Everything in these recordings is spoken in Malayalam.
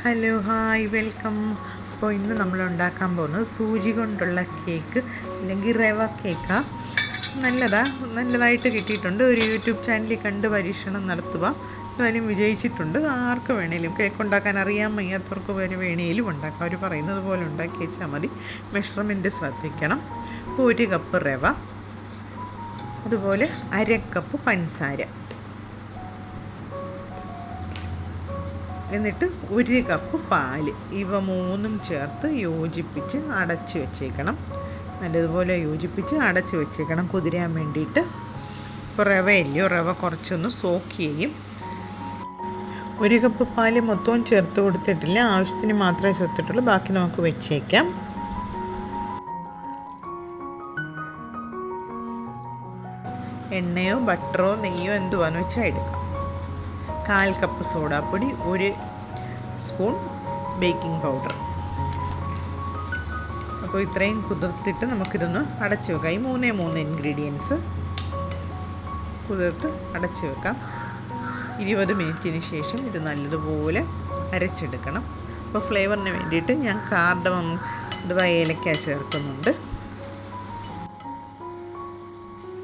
Hello hi welcome. അപ്പോൾ ഇന്ന് നമ്മൾ ഉണ്ടാക്കാൻ പോകുന്നത് സൂചി കൊണ്ടുള്ള കേക്ക് അല്ലെങ്കിൽ റവ കേക്കാണ്. നല്ലതായിട്ട് കിട്ടിയിട്ടുണ്ട്. ഒരു യൂട്യൂബ് ചാനലിൽ കണ്ട് പരീക്ഷണം നടത്തുക. അതിനും വിജയിച്ചിട്ടുണ്ട്. ആർക്ക് വേണേലും കേക്ക് ഉണ്ടാക്കാൻ അറിയാൻ വയ്യാത്തവർക്ക് വേണേലും ഉണ്ടാക്കാം. അവർ പറയുന്നത് പോലെ ഉണ്ടാക്കി വെച്ചാൽ മതി. മെഷർമെൻറ്റ് ശ്രദ്ധിക്കണം. 1 കപ്പ് റവ, അതുപോലെ 1/2 കപ്പ് പഞ്ചസാര, എന്നിട്ട് 1 കപ്പ് പാല്. ഇവ മൂന്നും ചേർത്ത് യോജിപ്പിച്ച് അടച്ച് വെച്ചേക്കണം. നല്ലതുപോലെ യോജിപ്പിച്ച് അടച്ച് വെച്ചേക്കണം കുതിരാൻ വേണ്ടിയിട്ട്. ഇപ്പോൾ റവ കുറച്ചൊന്ന് സോക്ക് ചെയ്യും. 1 കപ്പ് പാല് മൊത്തവും ചേർത്ത് കൊടുത്തിട്ടില്ല, ആവശ്യത്തിന് മാത്രമേ ചേർത്തിട്ടുള്ളൂ. ബാക്കി നമുക്ക് വെച്ചേക്കാം. എണ്ണയോ ബട്ടറോ നെയ്യോ എന്തുവാന്ന് വെച്ചാൽ എടുക്കാം. 1/4 കപ്പ് സോഡാപ്പൊടി, 1 സ്പൂൺ ബേക്കിംഗ് പൗഡർ. അപ്പോൾ ഇത്രയും കുതിർത്തിട്ട് നമുക്കിതൊന്ന് അടച്ചു വെക്കാം. ഈ 3 ഇൻഗ്രീഡിയൻസ് കുതിർത്ത് അടച്ചു വെക്കാം. 20 മിനിറ്റിന് ശേഷം ഇത് നല്ലതുപോലെ അരച്ചെടുക്കണം. അപ്പോൾ ഫ്ലേവറിന് വേണ്ടിയിട്ട് ഞാൻ കാർഡമം അഥവാ ഏലക്ക ചേർക്കുന്നുണ്ട്.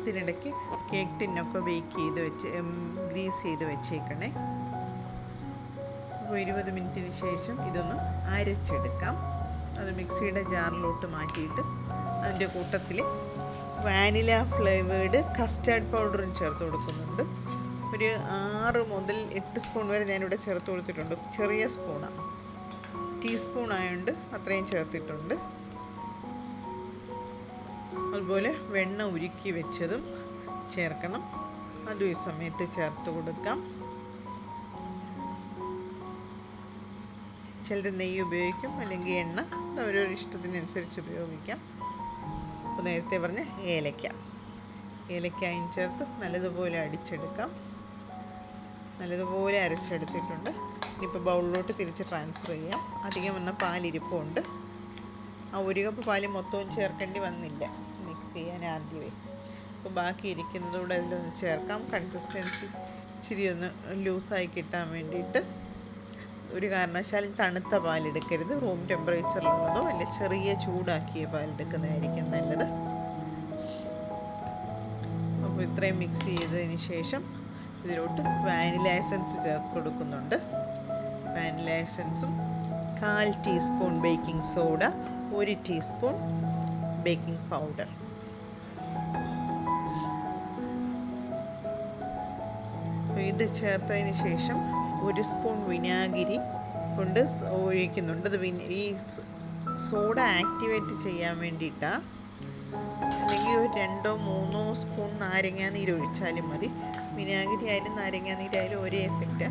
ഇതിനിടയ്ക്ക് കേക്ക് ടിന്നൊക്കെ ഗ്രീസ് ചെയ്ത് വെച്ചേക്കണേ. അപ്പോൾ 20 മിനിറ്റിന് ശേഷം ഇതൊന്ന് അരച്ചെടുക്കാം. അത് മിക്സിയുടെ ജാറിലോട്ട് മാറ്റിയിട്ട് അതിൻ്റെ കൂട്ടത്തിൽ വാനില ഫ്ലേവേർഡ് കസ്റ്റാർഡ് പൗഡറും ചേർത്ത് കൊടുക്കുന്നുണ്ട്. ഒരു 6 മുതൽ 8 സ്പൂൺ വരെ ഞാനിവിടെ ചേർത്ത് കൊടുത്തിട്ടുണ്ട്. ചെറിയ സ്പൂണാണ്, ടീസ്പൂൺ ആയതുകൊണ്ട് അത്രയും ചേർത്തിട്ടുണ്ട്. അതുപോലെ വെണ്ണ ഉരുക്കി വെച്ചതും ചേർക്കണം. അതും ഈ സമയത്ത് ചേർത്ത് കൊടുക്കാം. ചിലർ നെയ്യ് ഉപയോഗിക്കും, അല്ലെങ്കിൽ എണ്ണ, ഓരോരോ ഇഷ്ടത്തിനനുസരിച്ച് ഉപയോഗിക്കാം. അപ്പോൾ നേരത്തെ പറഞ്ഞ ഏലക്കായും ചേർത്ത് നല്ലതുപോലെ അടിച്ചെടുക്കാം. നല്ലതുപോലെ അരച്ചെടുത്തിട്ടുണ്ട്. ഇനിയിപ്പോൾ ബൗളിലോട്ട് തിരിച്ച് ട്രാൻസ്ഫർ ചെയ്യാം. അധികം വന്ന പാലിരിപ്പുണ്ട്. ആ 1 കപ്പ് പാല് മൊത്തവും ചേർക്കേണ്ടി വന്നില്ല മിക്സ് ചെയ്യാൻ ആദ്യമേ. അപ്പോൾ ബാക്കി ഇരിക്കുന്നതൂടെ അതിലൊന്ന് ചേർക്കാം. കൺസിസ്റ്റൻസി ഇച്ചിരി ഒന്ന് ലൂസായി കിട്ടാൻ വേണ്ടിയിട്ട്. ഒരു കാരണവശാലും തണുത്ത പാലെടുക്കരുത്. റൂം ടെമ്പറേച്ചറിലുള്ളതോ അല്ല ചെറിയ ചൂടാക്കിയ പാലെടുക്കുന്നതായിരിക്കും നല്ലത്. അപ്പോൾ ഇത്രയും മിക്സ് ചെയ്തതിന് ശേഷം ഇതിലോട്ട് വാനില എസൻസ് ചേർത്ത് കൊടുക്കുന്നുണ്ട്. വാനില എസൻസും 1/4 teaspoon baking soda, 1 teaspoon baking powder. ഇത് ചേർത്തതിന് ശേഷം 1 സ്പൂൺ വിനാഗിരി കൊണ്ട് ഒഴിക്കുന്നുണ്ട്. അത് ഈ സോഡ ആക്ടിവേറ്റ് ചെയ്യാൻ വേണ്ടിയിട്ടാണ്. അല്ലെങ്കിൽ ഒരു 2-3 സ്പൂൺ നാരങ്ങാനീര് ഒഴിച്ചാലും മതി. വിനാഗിരി ആയാലും നാരങ്ങാനീരായാലും ഒരേ എഫക്റ്റ്.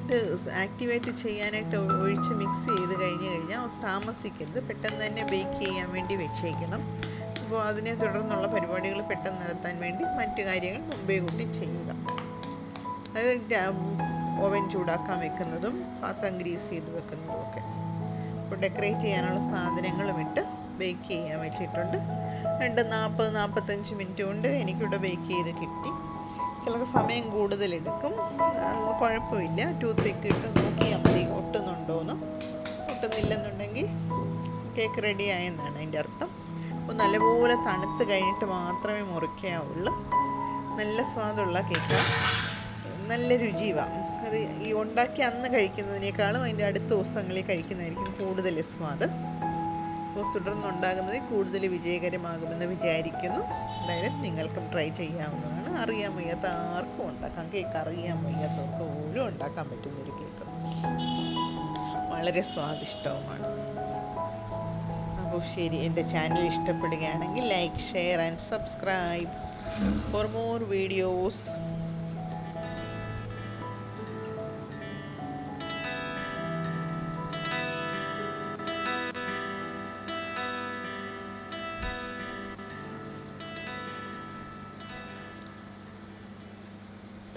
ഇത് ആക്ടിവേറ്റ് ചെയ്യാനായിട്ട് ഒഴിച്ച് മിക്സ് ചെയ്ത് കഴിഞ്ഞാൽ താമസിക്കരുത്. പെട്ടെന്ന് തന്നെ ബേക്ക് ചെയ്യാൻ വേണ്ടി വെച്ചേക്കണം. അപ്പോൾ അതിനെ തുടർന്നുള്ള പരിപാടികൾ പെട്ടെന്ന് നടത്താൻ വേണ്ടി മറ്റു കാര്യങ്ങൾ മുമ്പേ കൂട്ടി ചെയ്യുക. അത് ഓവൻ ചൂടാക്കാൻ വെക്കുന്നതും പാത്രം ഗ്രീസ് ചെയ്ത് വെക്കുന്നതും ഒക്കെ. അപ്പോൾ ഡെക്കറേറ്റ് ചെയ്യാനുള്ള സാധനങ്ങളും ഇട്ട് ബേക്ക് ചെയ്യാൻ വെച്ചിട്ടുണ്ട്. 40-45 മിനിറ്റ് കൊണ്ട് എനിക്കിവിടെ ബേക്ക് ചെയ്ത് കിട്ടി. ചിലർക്ക് സമയം കൂടുതലെടുക്കും, അത് കുഴപ്പമില്ല. ടൂത്ത് പിക്ക് ഇട്ട് നോക്കിയാൽ മതി ഒട്ടുന്നുണ്ടോയെന്ന്. ഒട്ടുന്നില്ലെന്നുണ്ടെങ്കിൽ കേക്ക് റെഡി ആയെന്നാണ് അതിൻ്റെ അർത്ഥം. അപ്പോൾ നല്ലപോലെ തണുത്ത് കഴിഞ്ഞിട്ട് മാത്രമേ മുറിക്കാവുള്ളൂ. നല്ല സ്വാദുള്ള കേക്കാണ്, നല്ല രുചിയുമാണ്. അത് ഈ ഉണ്ടാക്കി അന്ന് കഴിക്കുന്നതിനേക്കാളും അതിൻ്റെ അടുത്ത ദിവസങ്ങളിൽ കഴിക്കുന്നതായിരിക്കും കൂടുതൽ സ്വാദ്. അപ്പോൾ തുടർന്നുണ്ടാകുന്നത് കൂടുതൽ വിജയകരമാകുമെന്ന് വിചാരിക്കുന്നു. എന്തായാലും നിങ്ങൾക്കും ട്രൈ ചെയ്യാവുന്നതാണ്. അറിയാൻ വയ്യാത്ത ആർക്കും ഉണ്ടാക്കാം. കേക്ക് അറിയാൻ വയ്യാത്തവർക്ക് പോലും ഉണ്ടാക്കാൻ പറ്റുന്നൊരു കേക്ക്, വളരെ സ്വാദിഷ്ടവുമാണ്. അപ്പോൾ ശരി, എൻ്റെ ചാനൽ ഇഷ്ടപ്പെടുകയാണെങ്കിൽ like, share and subscribe for more videos.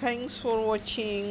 Thanks for watching.